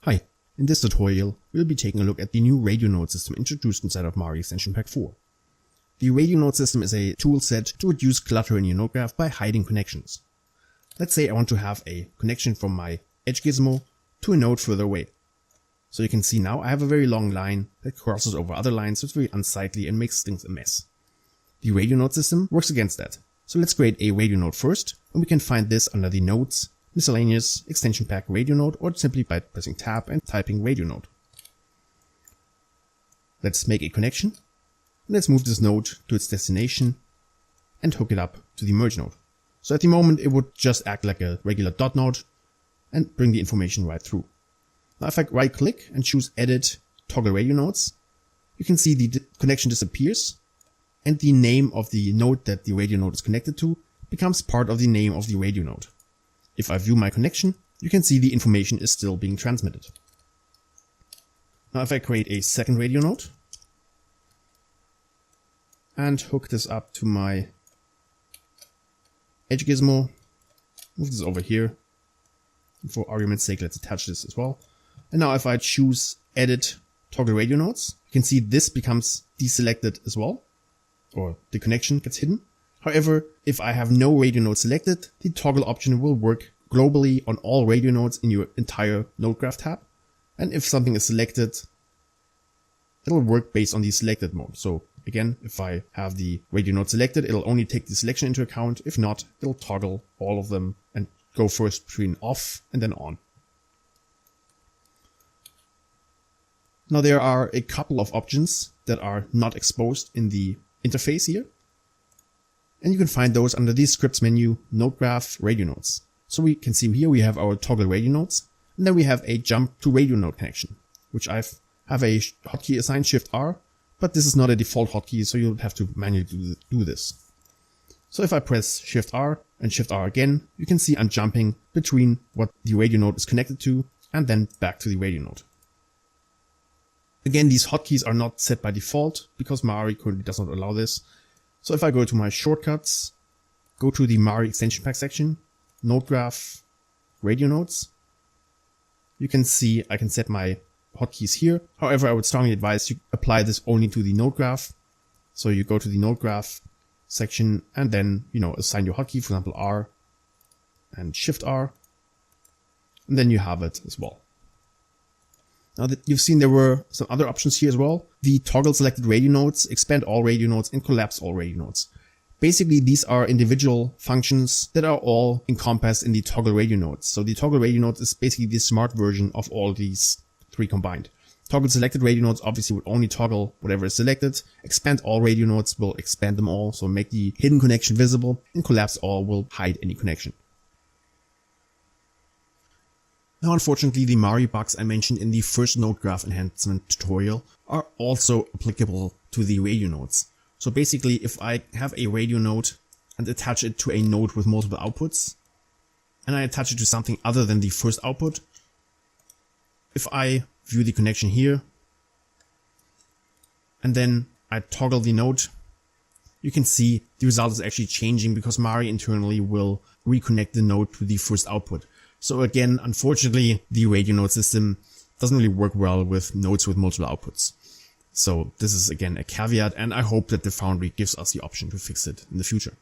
Hi, in this tutorial we'll be taking a look at the new radio node system introduced inside of Mari Extension Pack 4. The radio node system is a tool set to reduce clutter in your node graph by hiding connections. Let's say I want to have a connection from my edge gizmo to a node further away. So you can see now I have a very long line that crosses over other lines, so it's very unsightly and makes things a mess. The radio node system works against that. So let's create a radio node first, and we can find this under the Nodes, Miscellaneous, Extension Pack Radio Node, or simply by pressing Tab and typing Radio Node. Let's make a connection. Let's move this node to its destination and hook it up to the merge node. So at the moment it would just act like a regular dot node and bring the information right through. Now if I right click and choose Edit Toggle Radio Nodes, you can see the connection disappears and the name of the node that the radio node is connected to becomes part of the name of the radio node. If I view my connection, you can see the information is still being transmitted. Now if I create a second radio node and hook this up to my edge gizmo, move this over here. And for argument's sake, let's attach this as well. And now if I choose Edit Toggle Radio Nodes, you can see this becomes deselected as well, or the connection gets hidden. However, if I have no radio node selected, the toggle option will work globally on all radio nodes in your entire Nodegraph tab. And if something is selected, it'll work based on the selected mode. So again, if I have the radio node selected, it'll only take the selection into account. If not, it'll toggle all of them and go first between off and then on. Now there are a couple of options that are not exposed in the interface here. And you can find those under the scripts menu, Nodegraph, Radio Nodes. So we can see here we have our toggle radio nodes, and then we have a jump to radio node connection, which I have a hotkey assigned Shift R, but this is not a default hotkey, so you'll have to manually do this. So if I press Shift R and Shift R again, you can see I'm jumping between what the radio node is connected to and then back to the radio node. Again, these hotkeys are not set by default because Mari currently does not allow this. So if I go to my shortcuts, go to the Mari Extension Pack section, Nodegraph, Radio Nodes, you can see I can set my hotkeys here. However, I would strongly advise you apply this only to the Nodegraph. So you go to the Nodegraph section and then, assign your hotkey, for example, R and Shift R, and then you have it as well. Now that you've seen there were some other options here as well. The toggle selected radio nodes, expand all radio nodes, and collapse all radio nodes. Basically, these are individual functions that are all encompassed in the toggle radio nodes. So the toggle radio nodes is basically the smart version of all these three combined. Toggle selected radio nodes obviously would only toggle whatever is selected. Expand all radio nodes will expand them all, so make the hidden connection visible, and collapse all will hide any connection. Now, unfortunately, the Mari bugs I mentioned in the first Nodegraph enhancement tutorial are also applicable to the radio nodes. So basically, if I have a radio node and attach it to a node with multiple outputs, and I attach it to something other than the first output, if I view the connection here, and then I toggle the node, you can see the result is actually changing because Mari internally will reconnect the node to the first output. So again, unfortunately, the radio node system doesn't really work well with nodes with multiple outputs. So this is again a caveat, and I hope that the Foundry gives us the option to fix it in the future.